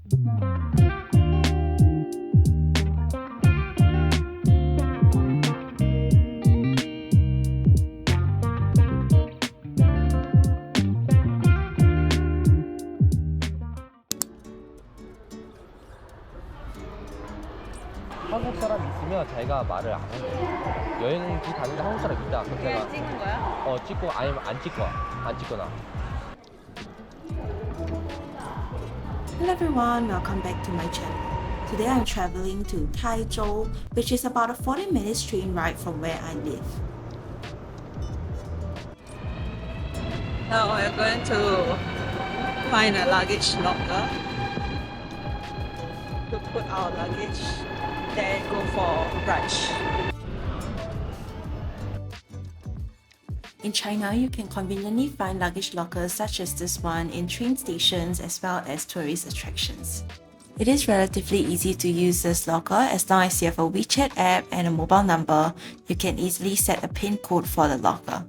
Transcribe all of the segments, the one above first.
한국 사람 있으면 자기가 말을 안 해요. 여행지 가는데 한국 사람 있다. 그럼 그냥 찍는 거야? 찍고 아니면 안 찍거나. Hello everyone, welcome back to my channel. Today I'm traveling to Taizhou, which is about a 40-minute train ride from where I live. Now we're going to find a luggage locker to put our luggage, then go for brunch. In China, you can conveniently find luggage lockers such as this one in train stations as well as tourist attractions. It is relatively easy to use this locker as long as you have a WeChat app and a mobile number. You can easily set a PIN code for the locker.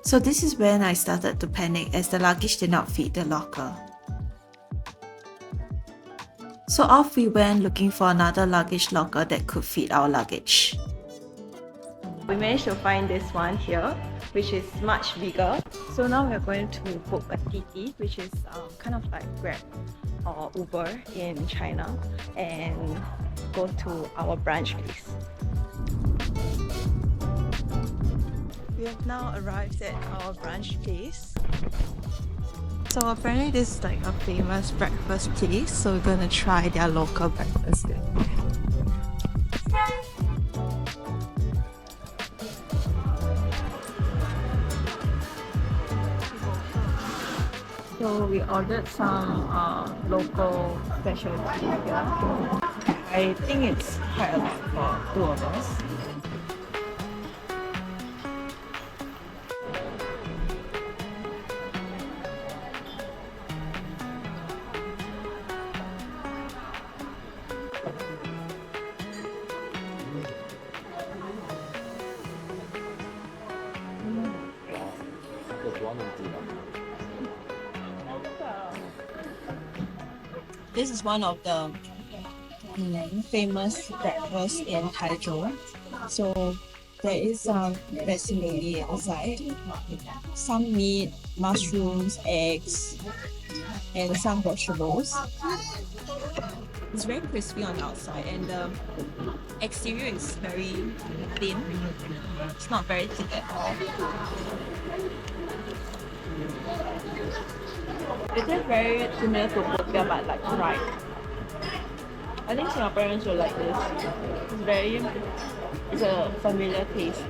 So this is when I started to panic as the luggage did not fit the locker. So off we went looking for another luggage locker that could fit our luggage. We managed to find this one here, which is much bigger. So now we're going to book a TT, which is kind of like Grab or Uber in China, and go to our brunch place. We have now arrived at our brunch place. So apparently this is like a famous breakfast place, so we're gonna try their local breakfast there. So we ordered some local specialty here. I think it's quite a lot for two of us. This is one of the famous breakfasts in Taizhou. So there is some vegetable inside, some meat, mushrooms, eggs, and some vegetables. It's very crispy on the outside, and the exterior is very thin. It's not very thick at all. It is very similar to popiah but like fried. I think Singaporeans will like this. It's a familiar taste.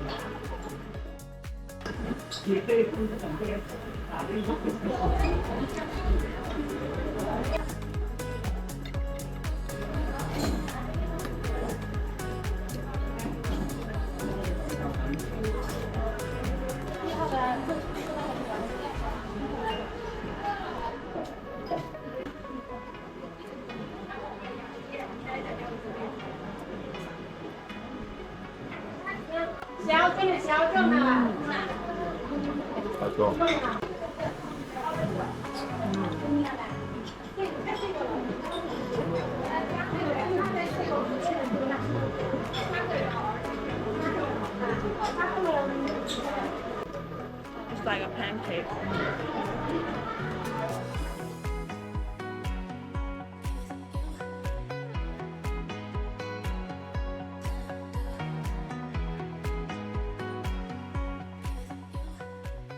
It's like a pancake.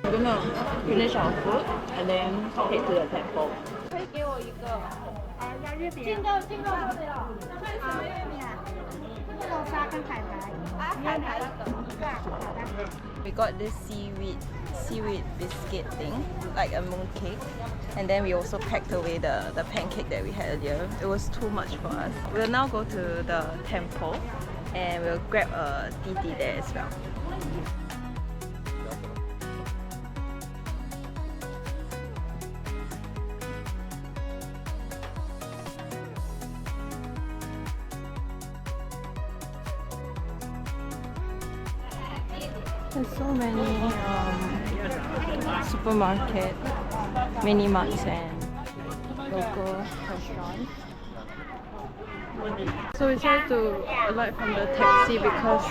We're gonna finish our food and then head to the temple. 可以给我一个月饼。金豆好的哟。什么月饼啊？豆沙跟海苔。海苔的。We got this seaweed biscuit thing, like a mooncake, and then we also packed away the pancake that we had earlier. It was too much for us. We'll now go to the temple and we'll grab a titi there as well. There's so many supermarket, mini marts and local restaurants. So we try to alight from the taxi because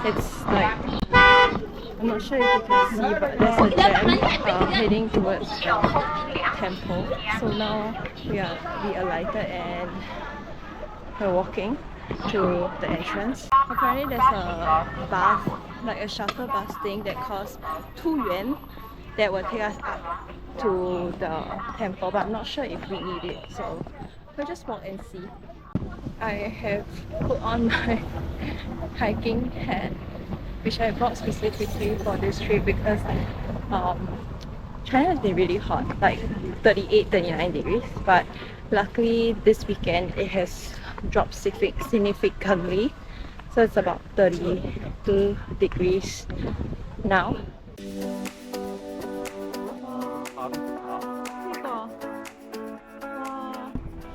it's like, I'm not sure if you can see, but there's a jam heading towards the temple. So now we alighted and we're walking to the entrance. Apparently there's a bus, like a shuttle bus thing that costs 2 yuan that will take us up to the temple, but I'm not sure if we need it, so we'll just walk and see. I have put on my hiking hat, which I bought specifically for this trip because China has been really hot, like 38-39 degrees, but luckily this weekend it has dropped significantly, so it's about 32 degrees now.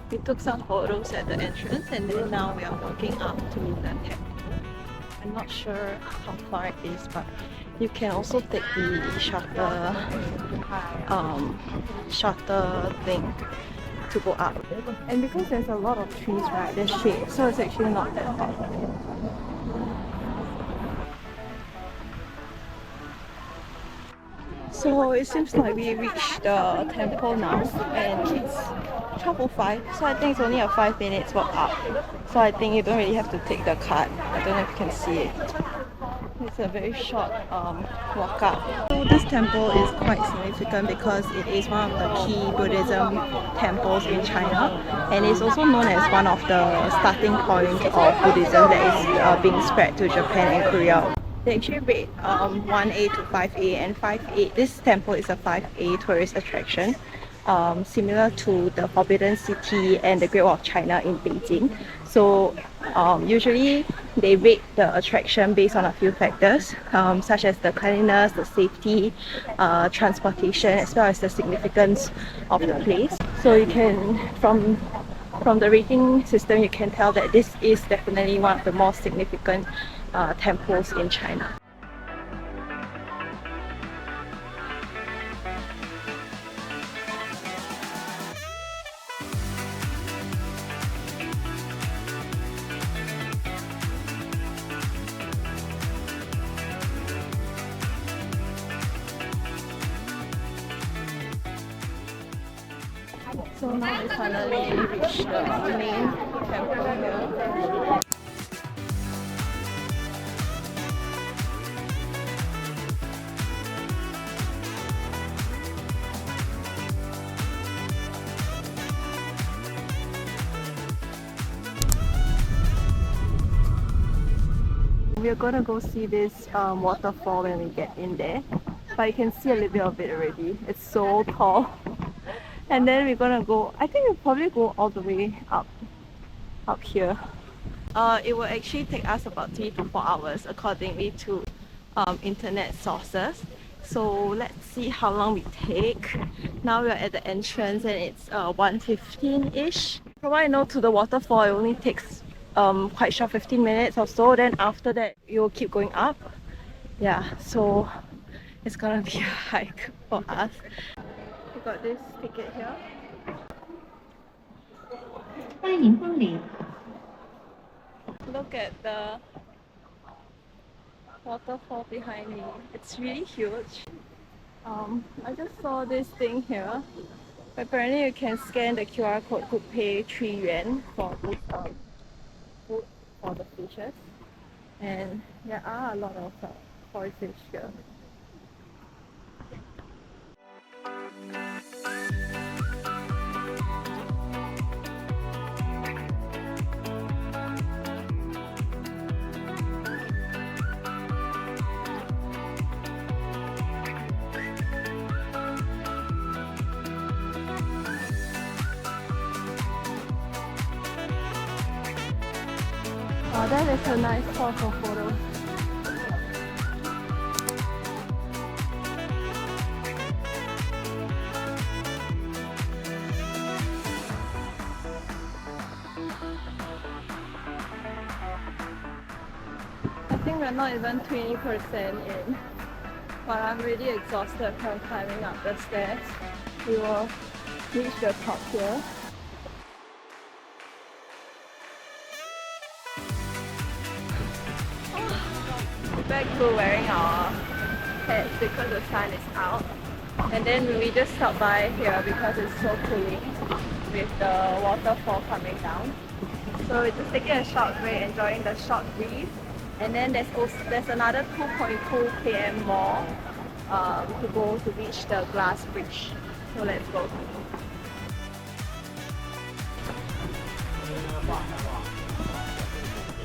We took some photos at the entrance and then now we are walking up to the temple. I'm not sure how far it is, but you can also take the shuttle thing to go up. And because there's a lot of trees, right, there's shade, so it's actually not that hot. So it seems like we reached the temple now and it's 12:05, so I think it's only a 5 minutes walk up. So I think you don't really have to take the cart. I don't know if you can see it. It's a very short walk up. So this temple is quite significant because it is one of the key Buddhism temples in China, and it's also known as one of the starting points of Buddhism that is being spread to Japan and Korea. They actually rate 1A to 5A, and 5A, this temple is a 5A tourist attraction, similar to the Forbidden City and the Great Wall of China in Beijing. So usually they rate the attraction based on a few factors, such as the cleanliness, the safety, transportation, as well as the significance of the place. So you can, from the rating system, you can tell that this is definitely one of the most significant temples in China. So now we finally reached the main temple here. We're gonna go see this waterfall when we get in there, but you can see a little bit of it already. It's so tall. And then we're gonna go, I think we'll probably go all the way up here. It will actually take us about 3 to 4 hours accordingly to internet sources. So let's see how long we take. Now we're at the entrance and it's 1:15-ish. From what I know, to the waterfall it only takes quite short 15 minutes or so. Then after that you'll keep going up. Yeah, so it's gonna be a hike for us. We got this ticket here. Look at the waterfall behind me. It's really huge. I just saw this thing here. Apparently you can scan the QR code to pay 3 yuan for this food for the fishes. And there are a lot of koi fish here. Oh, that is a nice spot for photos. I think we're not even 20% in. but I'm really exhausted from climbing up the stairs. We will reach the top here. We're back to wearing our hats because the sun is out. And then we just stopped by here because it's so cooling with the waterfall coming down. So we're just taking a short break, enjoying the short breeze. And then there's another 2.2 km more to go to reach the glass bridge. So let's go.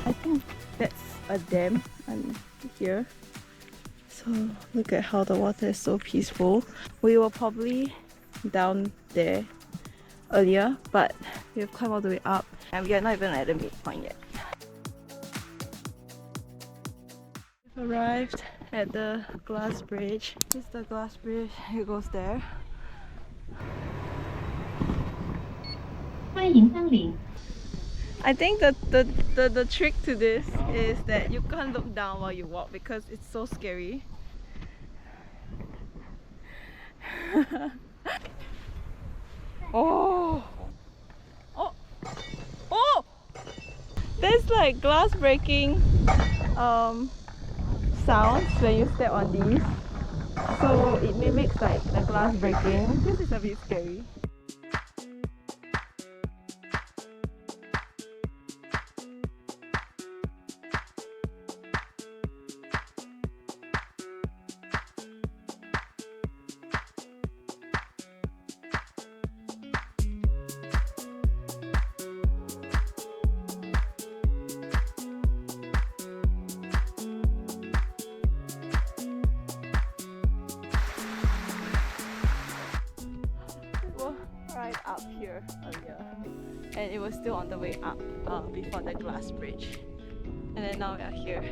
I think that's a dam here. So look at how the water is so peaceful. We were probably down there earlier, but we've climbed all the way up and we are not even at the midpoint yet. We've arrived at the glass bridge. This is the glass bridge, it goes there. I think the trick to this is that you can't look down while you walk because it's so scary. Oh! Oh! Oh! There's like glass breaking sounds when you step on these. So it mimics like the glass breaking. This is a bit scary. Right up here earlier, and it was still on the way up before the glass bridge, and then now we are here.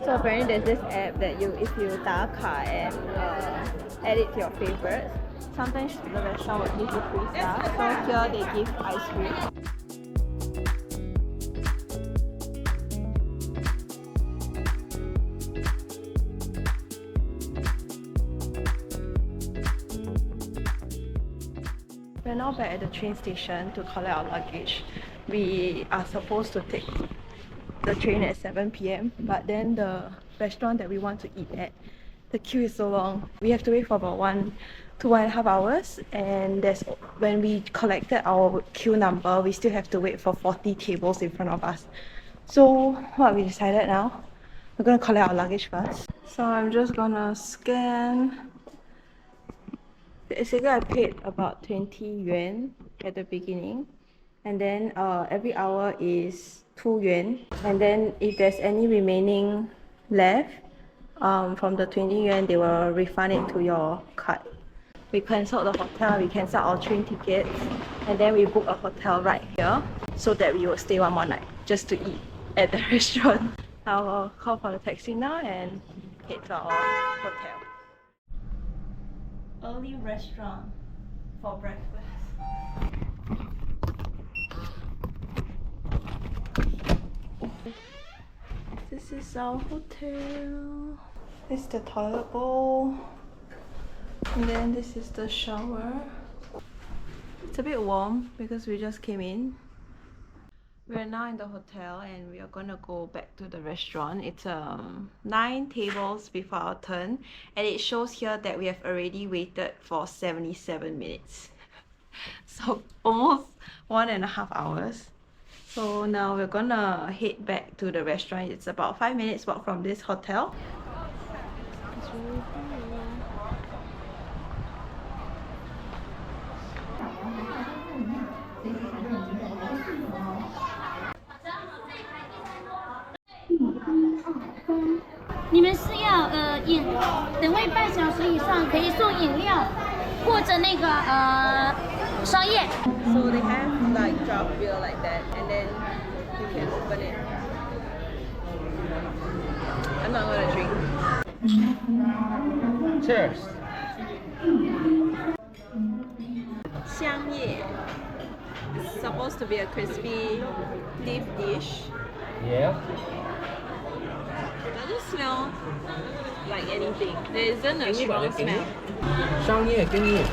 So apparently there's this app that if you 打卡 and add it to your favorites, sometimes the restaurant will give you free stuff. So here they give ice cream. We're now back at the train station to collect our luggage. We are supposed to take the train at 7 p.m. but then the restaurant that we want to eat at, the queue is so long. We have to wait for about 1 to 1.5 hours, and when we collected our queue number, we still have to wait for 40 tables in front of us. So what we decided now, we're gonna collect our luggage first. So I'm just gonna scan. Basically I paid about 20 yuan at the beginning, and then every hour is 2 yuan, and then if there's any remaining left from the 20 yuan, they will refund it to your card. We cancelled the hotel, we cancelled our train tickets, and then we booked a hotel right here so that we will stay one more night just to eat at the restaurant. I will call for the taxi now and head to our hotel. Early restaurant for breakfast. This is our hotel. This is the toilet bowl. And then this is the shower. It's a bit warm because we just came in. We're now in the hotel and we are gonna go back to the restaurant. It's 9 tables before our turn, and it shows here that we have already waited for 77 minutes. So almost 1.5 hours. So now we're gonna head back to the restaurant. It's about 5 minutes walk from this hotel. It's really cool. 你们是要等位半小时以上可以送饮料或者那个宵夜。 So they have like draft beer like that, and then you can open it. I'm not gonna drink. Cheers. Xiangye. It's supposed to be a crispy leaf dish. Yeah. It doesn't smell like anything. There isn't a strong smell. 샹예 깻잎.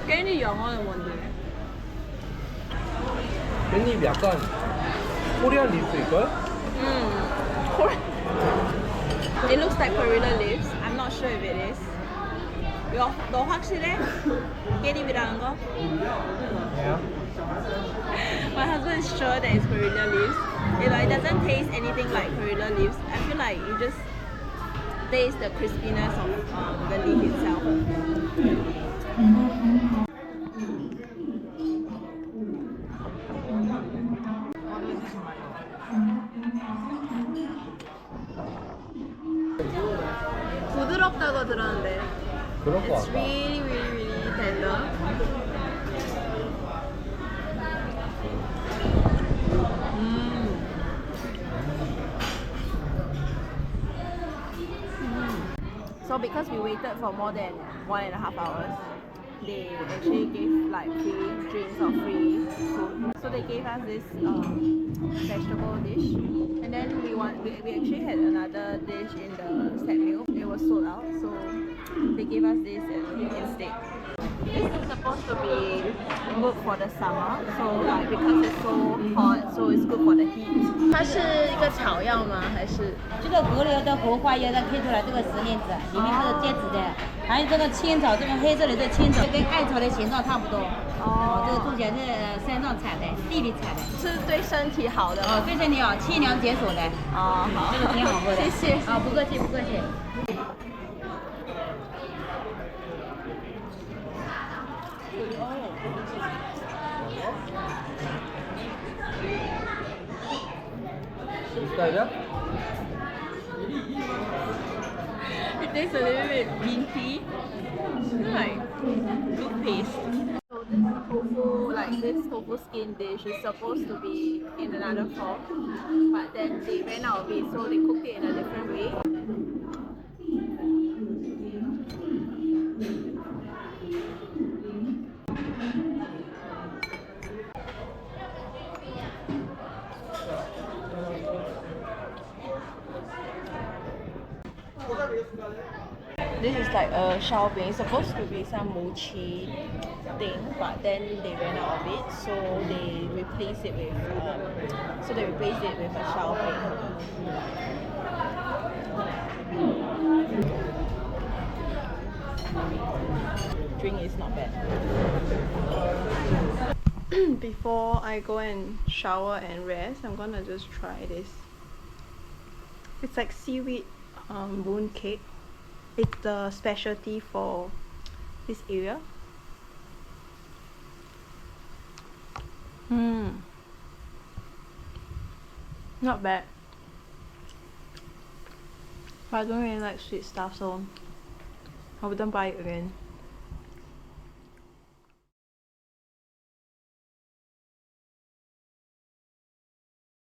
깻잎 영어는 뭔데? 깻잎이 약간 코리안 립스일걸? It looks like coriander leaves. I'm not sure if it is. 너 확실해? 깻잎이라는 거? Yeah. My husband is sure that it's coriander leaves. If it doesn't taste anything like coriander leaves, I feel like you just taste the crispiness of the leaf itself. 부드럽다고 들었는데. 그럴 것 It's 같다. really, really, really tender. So because we waited for more than 1.5 hours, they actually gave like free drinks or free food. So they gave us this vegetable dish, and then we actually had another dish in the set meal. It was sold out, so they gave us this instead. This is supposed to be good for the summer, so like because it's so hot, so it's good for the heat. 它是一个草药吗？还是？这个河流的荷花叶它推出来这个石莲子，里面是结籽的，还有这个千草，这个黑色的这千草跟艾草的形状差不多。哦，这个做起来是山上采的，地里采的。是对身体好的哦，对身体好，清凉解暑的。哦，好，这个挺好喝的。谢谢。啊，不客气，不客气。스타일이야? It tastes a little bit minty, like toothpaste. So this tofu, like this tofu skin dish, is supposed to be in another form, but then they ran out of it, so they cooked it in a different way. This is like a xiaobing. It's supposed to be some mochi thing, but then they ran out of it, so they replaced it with a xiaobing. Drink is not bad. Before I go and shower and rest, I'm gonna just try this. It's like seaweed mooncake. It's the specialty for this area. Not bad. But I don't really like sweet stuff, so I wouldn't buy it again.